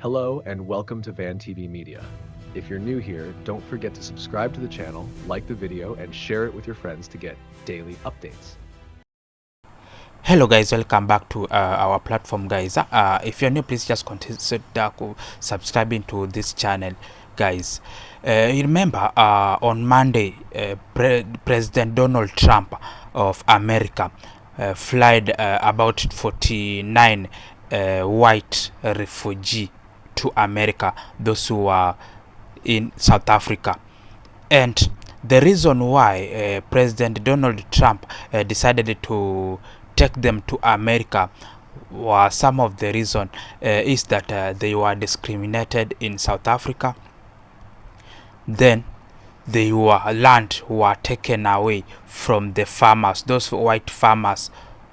Hello and welcome to Van TV Media. If you're new here, don't forget to subscribe to the channel, like the video, and share it with your friends to get daily updates. Hello guys, welcome back to our platform guys. If you're new, please just consider subscribing to this channel guys. You remember on Monday President Donald Trump of America flied about 49 white refugee to America, those who are in South Africa. And the reason why President Donald Trump decided to take them to America, was some of the reason is that they were discriminated in South Africa. Then they were taken away from the farmers, those white farmers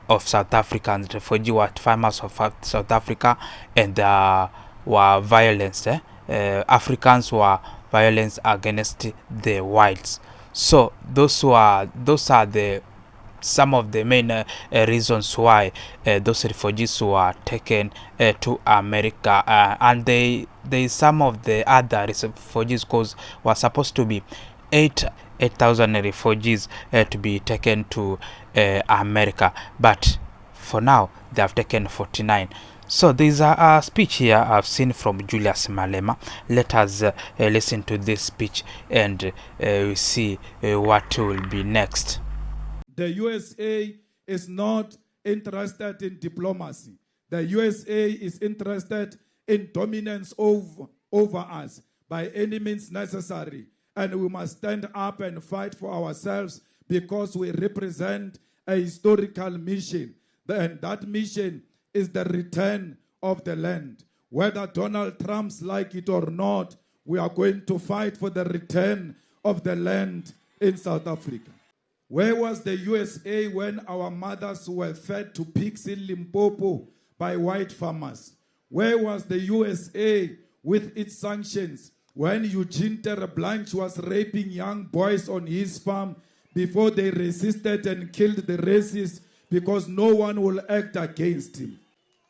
of South Africa, and refugee white farmers of South Africa, and were violence. Africans were violence against the whites. So those are the some of the main reasons why those refugees were taken to America, and they some of the other refugees, because were supposed to be 8,000 refugees to be taken to America, but for now they have taken 49. So there's a speech here I've seen from Julius Malema. Let us listen to this speech and we see what will be next. The USA is not interested in diplomacy. The USA is interested in dominance over us by any means necessary. And we must stand up and fight for ourselves because we represent a historical mission. And that mission is the return of the land. Whether Donald Trump's like it or not, we are going to fight for the return of the land in South Africa. Where was the USA when our mothers were fed to pigs in Limpopo by white farmers? Where was the USA with its sanctions when Eugene Terreblanche was raping young boys on his farm before they resisted and killed the racists because no one will act against him?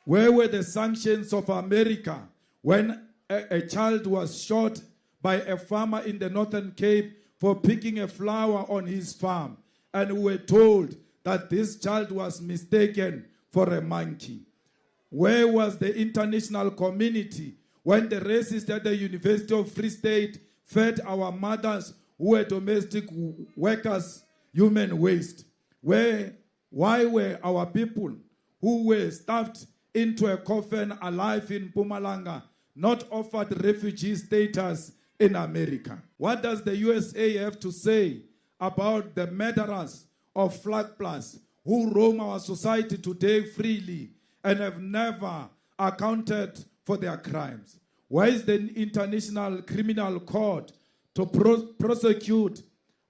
Where were the sanctions of America when a child was shot by a farmer in the Northern Cape for picking a flower on his farm? And we were told that this child was mistaken for a monkey. Where was the international community when the racists at the University of Free State fed our mothers who were domestic workers human waste? Why were our people who were stuffed into a coffin alive in Mpumalanga not offered refugee status in America? What does the USA have to say about the murderers of Flag Plus who roam our society today freely and have never accounted for their crimes? Why is the International Criminal Court to prosecute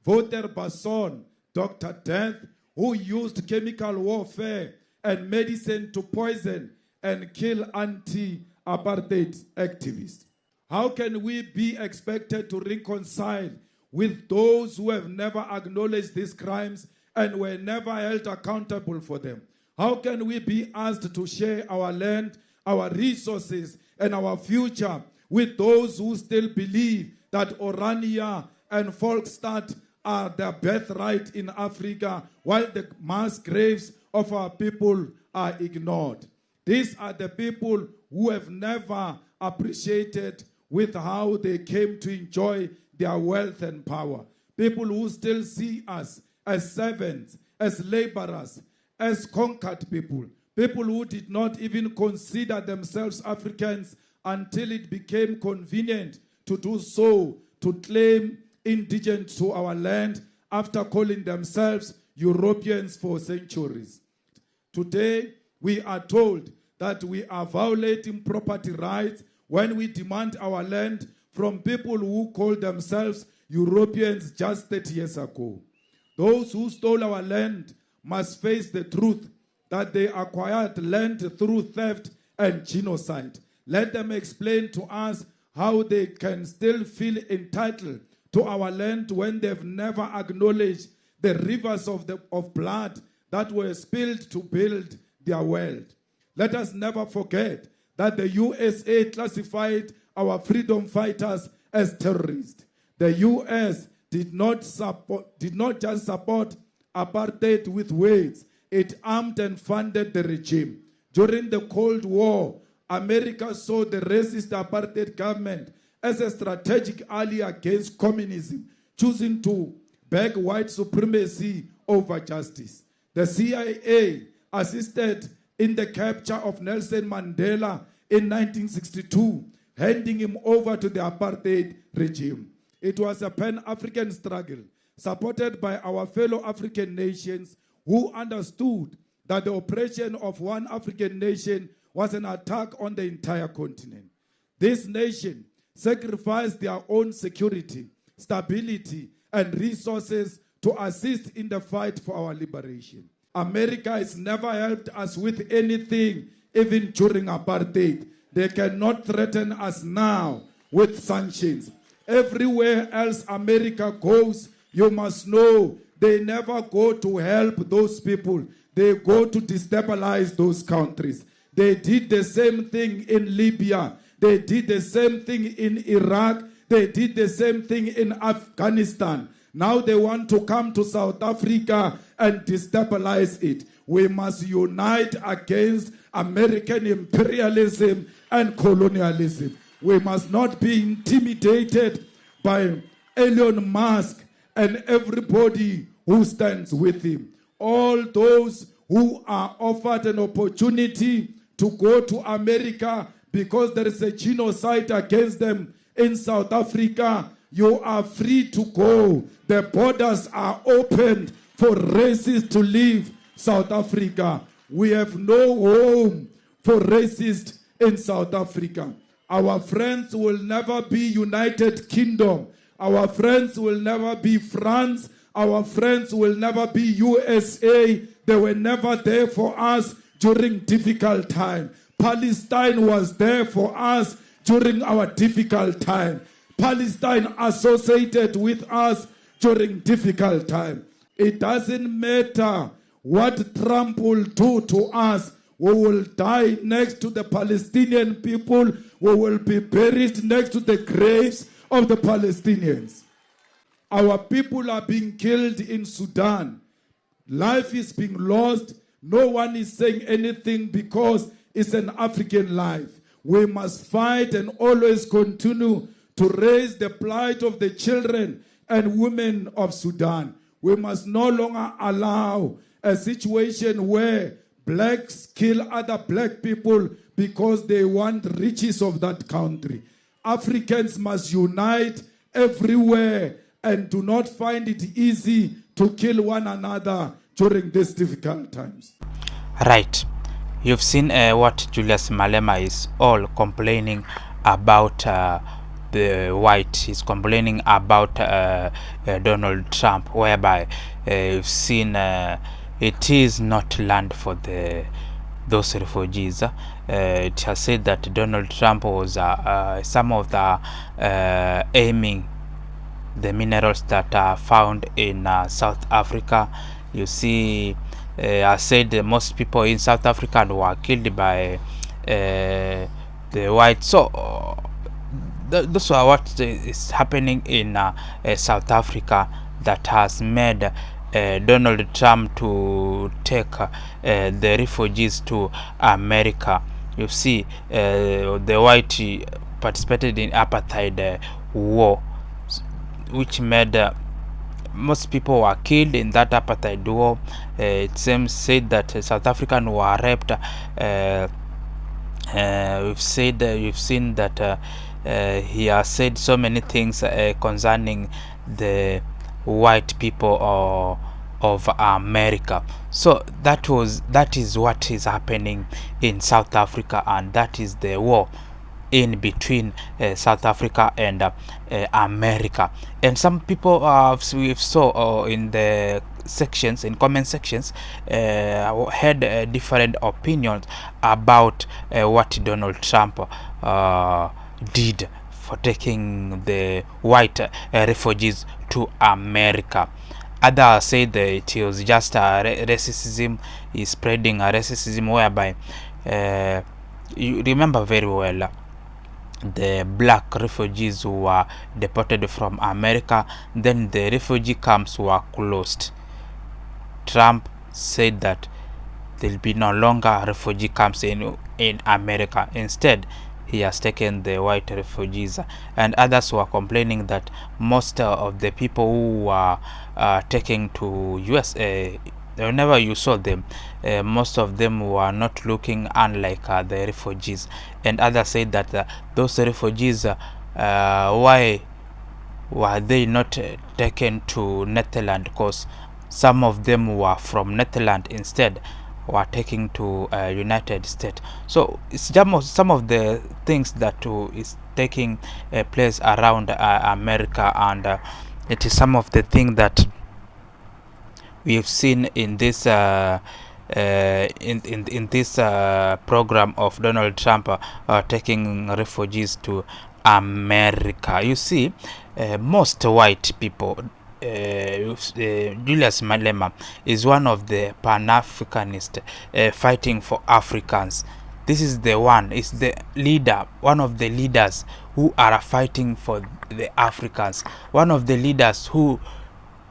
Voter Basson, Dr. Death, who used chemical warfare and medicine to poison and kill anti-apartheid activists? How can we be expected to reconcile with those who have never acknowledged these crimes and were never held accountable for them? How can we be asked to share our land, our resources, and our future with those who still believe that Orania and Volksstad are their birthright in Africa, while the mass graves of our people are ignored? These are the people who have never appreciated with how they came to enjoy their wealth and power. People who still see us as servants, as laborers, as conquered people. People who did not even consider themselves Africans until it became convenient to do so, to claim indigent to our land after calling themselves Europeans for centuries. Today, we are told that we are violating property rights when we demand our land from people who call themselves Europeans just 30 years ago. Those who stole our land must face the truth that they acquired land through theft and genocide. Let them explain to us how they can still feel entitled to our land when they've never acknowledged the rivers of blood that were spilled to build their world. Let us never forget that the USA classified our freedom fighters as terrorists. The US did not just support apartheid with words. It armed and funded the regime. During the Cold War, America saw the racist apartheid government as a strategic ally against communism, choosing to back white supremacy over justice. The CIA assisted in the capture of Nelson Mandela in 1962, handing him over to the apartheid regime. It was a Pan-African struggle supported by our fellow African nations who understood that the oppression of one African nation was an attack on the entire continent. This nation sacrificed their own security, stability, and resources to assist in the fight for our liberation. America has never helped us with anything, even during apartheid. They cannot threaten us now with sanctions. Everywhere else America goes, you must know they never go to help those people. They go to destabilize those countries. They did the same thing in Libya. They did the same thing in Iraq. They did the same thing in Afghanistan. Now they want to come to South Africa and destabilize it. We must unite against American imperialism and colonialism. We must not be intimidated by Elon Musk and everybody who stands with him. All those who are offered an opportunity to go to America because there is a genocide against them in South Africa, you are free to go. The borders are opened for racists to leave South Africa. We have no home for racists in South Africa. Our friends will never be United Kingdom. Our friends will never be France. Our friends will never be USA. They were never there for us during difficult time. Palestine was there for us during our difficult time. Palestine associated with us during difficult time. It doesn't matter what Trump will do to us. We will die next to the Palestinian people. We will be buried next to the graves of the Palestinians. Our people are being killed in Sudan. Life is being lost. No one is saying anything because it's an African life. We must fight and always continue to raise the plight of the children and women of Sudan. We must no longer allow a situation where blacks kill other black people because they want riches of that country. Africans must unite everywhere and do not find it easy to kill one another during these difficult times. Right. You've seen what Julius Malema is all complaining about the white. He's complaining about Donald Trump, whereby you've seen it is not land for those refugees. It has said that Donald Trump was some of the aiming the minerals that are found in South Africa. You see, I said most people in South Africa were killed by the white. So those are what is happening in South Africa that has made Donald Trump to take the refugees to America. You see, the white participated in apartheid war, which made most people were killed in that apartheid war. It seems said that South Africans were raped. We've seen that he has said so many things concerning the white people of America. So that is what is happening in South Africa, and that is the war in between South Africa and America. And some people we saw in the sections, in comment sections, had different opinions about what Donald Trump did for taking the white refugees to America. Others said that it was just racism. He's spreading a racism whereby You remember very well the black refugees who were deported from America. Then the refugee camps were closed. Trump said that there'll be no longer refugee camps in America. Instead, he has taken the white refugees, and others were complaining that most of the people who were taken to USA, whenever you saw them, most of them were not looking unlike the refugees. And others said that those refugees, why were they not taken to Netherlands? Because some of them were from Netherlands, instead were taken to United States. So it's just some of the things that is taking place around America, and it is some of the things that we have seen in this in this program of Donald Trump taking refugees to America. You see, most white people. Julius Malema is one of the Pan-Africanists fighting for Africans. This is the one, is the leader, one of the leaders who are fighting for the Africans, one of the leaders who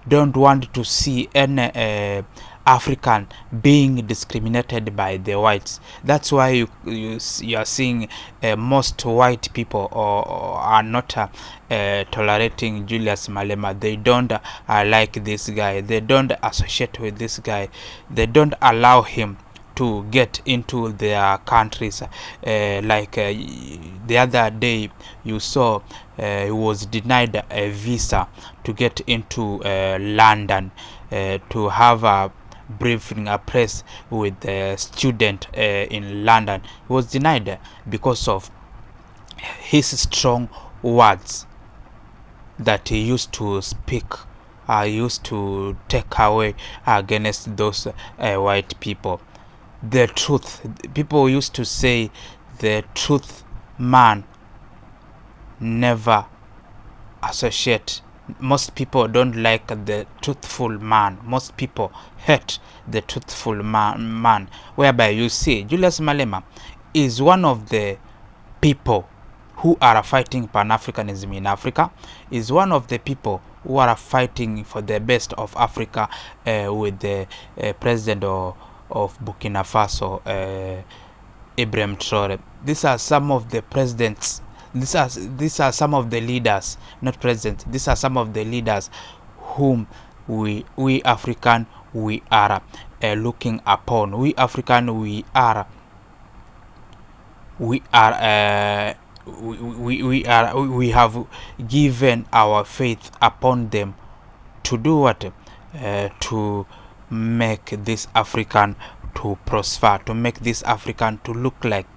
don't want to see any African being discriminated by the whites. That's why you are seeing most white people or are not tolerating Julius Malema. They don't like this guy. They don't associate with this guy. They don't allow him to get into their countries. The other day you saw he was denied a visa to get into London to have a briefing, a press with a student in London. He was denied because of his strong words that he used to speak, used to take away against those white people. The truth, people used to say, the truth man never associate. Most people don't like the truthful man. Most people hate the truthful man. Whereby you see Julius Malema is one of the people who are fighting Pan-Africanism in Africa, is one of the people who are fighting for the best of Africa with the president of Burkina Faso, Ibrahim Traore. These are some of the presidents. These are some of the leaders, not presidents. These are some of the leaders whom we African we are looking upon. We African we are we have given our faith upon them to do what? To make this African to prosper, to make this African to look like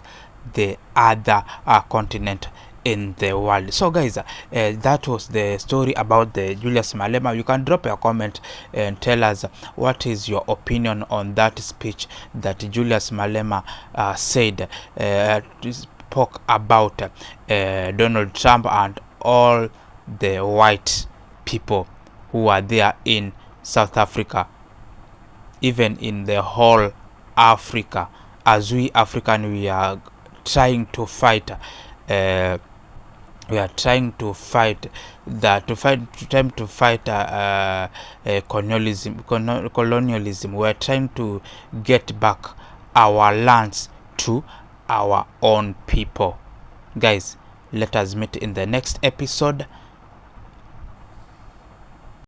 the other continent in the world. So guys, that was the story about the Julius Malema. You can drop a comment and tell us what is your opinion on that speech that Julius Malema said, spoke about Donald Trump and all the white people who are there in South Africa, even in the whole Africa. As we African, we are trying to fight colonialism. We are trying to get back our lands to our own people. Guys, let us meet in the next episode.